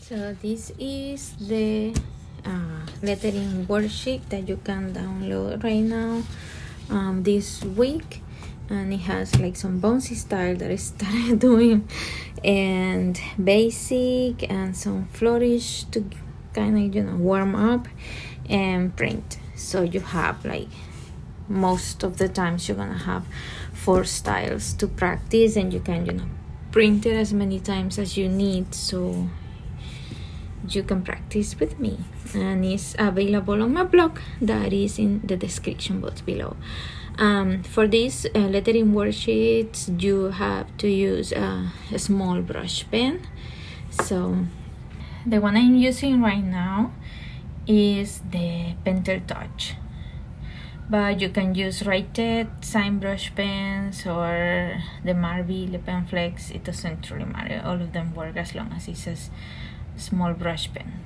So this is the lettering worksheet that you can download right now this week, and it has like some bouncy style that I started doing, and basic and some flourish to kind of warm up, and print. So you have like most of the times you're gonna have 4 styles to practice, and you can print it as many times as you need so you can practice with me. And it's available on my blog that is in the description box below. For this lettering worksheets, you have to use a small brush pen. So the one I'm using right now is the Pentel Touch, but you can use Write-It, Sign Brush pens, or the Marby, Le Pen Flex. It doesn't really matter. All of them work as long as it says small brush pen.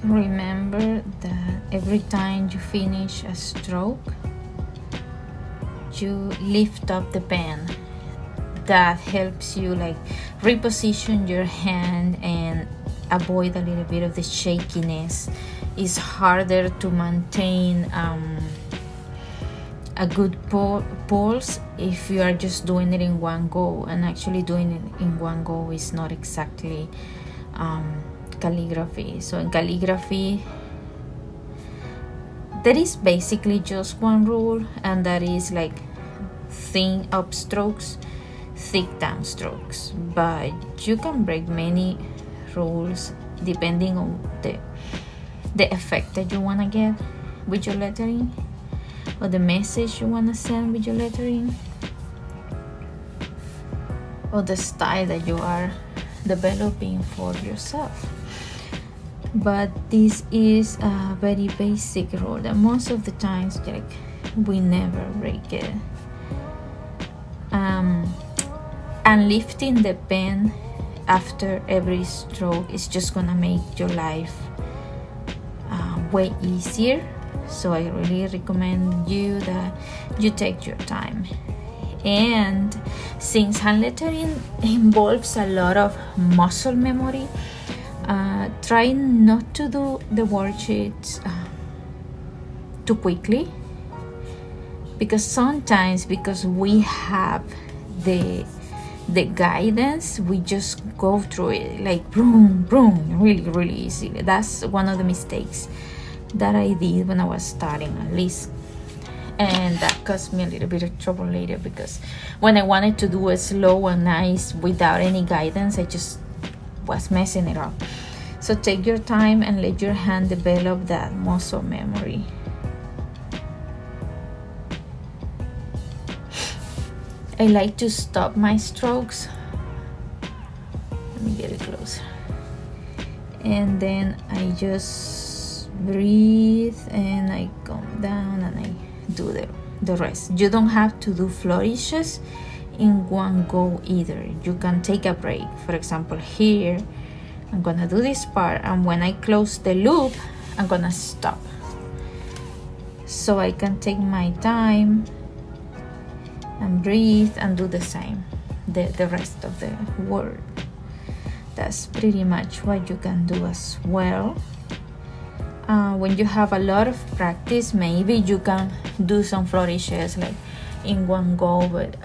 Remember that every time you finish a stroke, you lift up the pen. That helps you like reposition your hand and avoid a little bit of the shakiness. It's harder to maintain a good pulse if you are just doing it in one go, and actually doing it in one go is not exactly calligraphy. So in calligraphy there is basically just one rule, and that is like thin up strokes, thick down strokes, but you can break many rules depending on the effect that you want to get with your lettering, or the message you want to send with your lettering, or the style that you are developing for yourself. But this is a very basic rule that most of the times like we never break it. And lifting the pen after every stroke is just gonna make your life way easier. So I really recommend you that you take your time. And since hand lettering involves a lot of muscle memory, try not to do the worksheets too quickly, because sometimes because we have the guidance, we just go through it like boom boom really easy. That's one of the mistakes that I did when I was starting, at least, and that caused me a little bit of trouble later, because when I wanted to do it slow and nice without any guidance, I just was messing it up. So take your time and let your hand develop that muscle memory. I like to stop my strokes. Let me get it closer. And then I just breathe and I come down and I do the rest. You don't have to do flourishes in one go either. You can take a break. For example, here I'm gonna do this part, and when I close the loop I'm gonna stop, so I can take my time and breathe and do the same the rest of the word. That's pretty much what you can do as well. When you have a lot of practice, maybe you can do some flourishes like in one go, but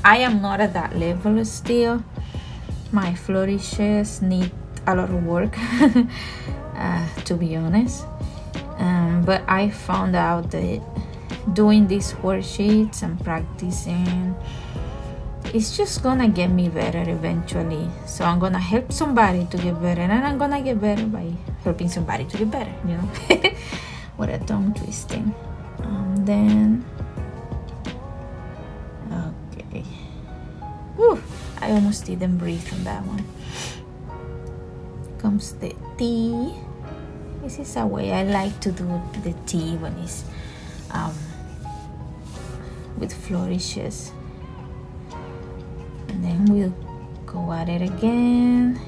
I am not at that level still. My flourishes need a lot of work to be honest, but I found out that doing these worksheets and practicing it's just gonna get me better eventually. So I'm gonna help somebody to get better, and I'm gonna get better by helping somebody to get better, you know. What a tongue twisting. Then okay. Whew, I almost didn't breathe on that one. Comes the tea. This is a way I like to do the tea when it's with flourishes. And then we'll go at it again.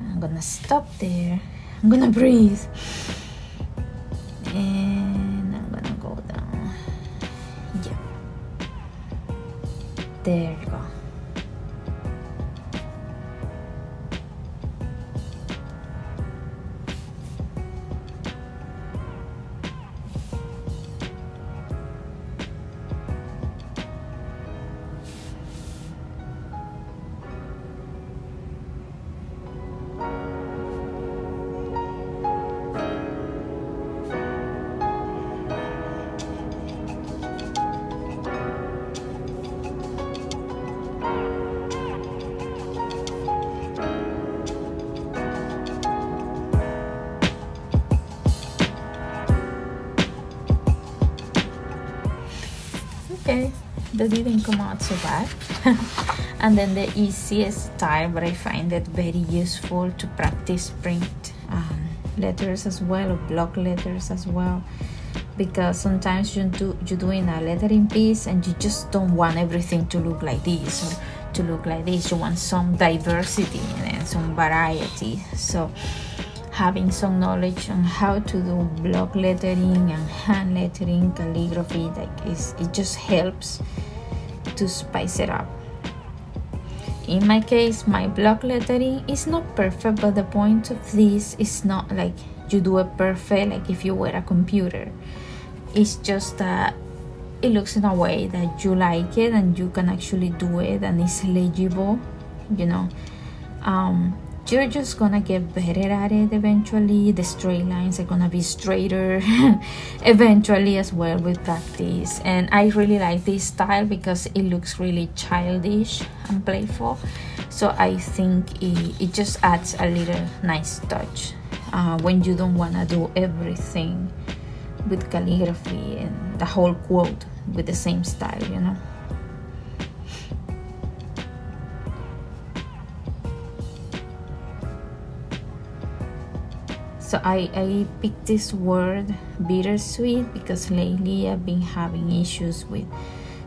I'm gonna stop there. I'm gonna breathe. And I'm gonna go down. Yeah. There you go. Okay, that didn't come out so bad. And then the easiest style, but I find it very useful to practice print letters as well, or block letters as well, because sometimes you're doing a lettering piece and you just don't want everything to look like this or to look like this. You want some diversity and some variety. So having some knowledge on how to do block lettering and hand lettering, calligraphy, it just helps to spice it up. In my case, my block lettering is not perfect, but the point of this is not like you do it perfect like if you were a computer. It's just that it looks in a way that you like it and you can actually do it and it's legible, you know. You're just gonna get better at it eventually. The straight lines are gonna be straighter eventually as well with practice. And I really like this style because it looks really childish and playful. So I think it just adds a little nice touch when you don't wanna do everything with calligraphy and the whole quote with the same style, you know. So I picked this word bittersweet because lately I've been having issues with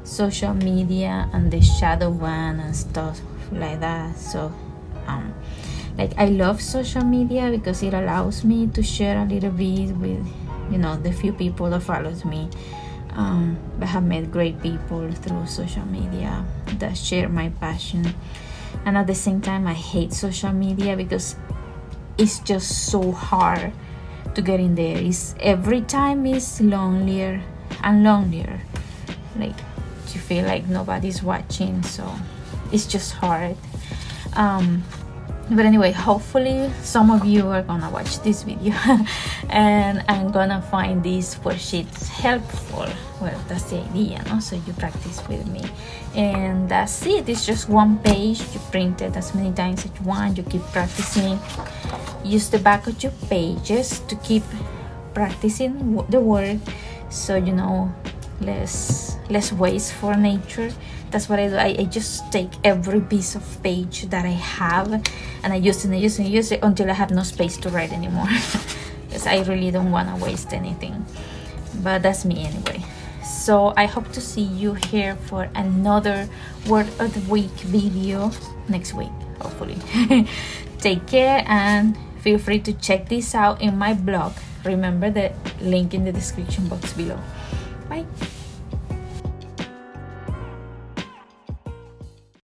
social media and the shadow ban and stuff like that. So like I love social media because it allows me to share a little bit with, you know, the few people that follows me. I have met great people through social media that share my passion, and at the same time I hate social media because it's just so hard to get in there. It's every time it's lonelier and lonelier, like you feel like nobody's watching, so it's just hard. But anyway, hopefully some of you are gonna watch this video and I'm gonna find these worksheets helpful. Well, that's the idea, no? So you practice with me, and that's it. It's just one page. You print it as many times as you want. You keep practicing. Use the back of your pages to keep practicing the word, so you know, less waste for nature. That's what I do. I just take every piece of page that I have and I use it until I have no space to write anymore. Because I really don't want to waste anything. But that's me anyway. So I hope to see you here for another word of the week video next week, hopefully. Take care and feel free to check this out in my blog. Remember the link in the description box below. Bye.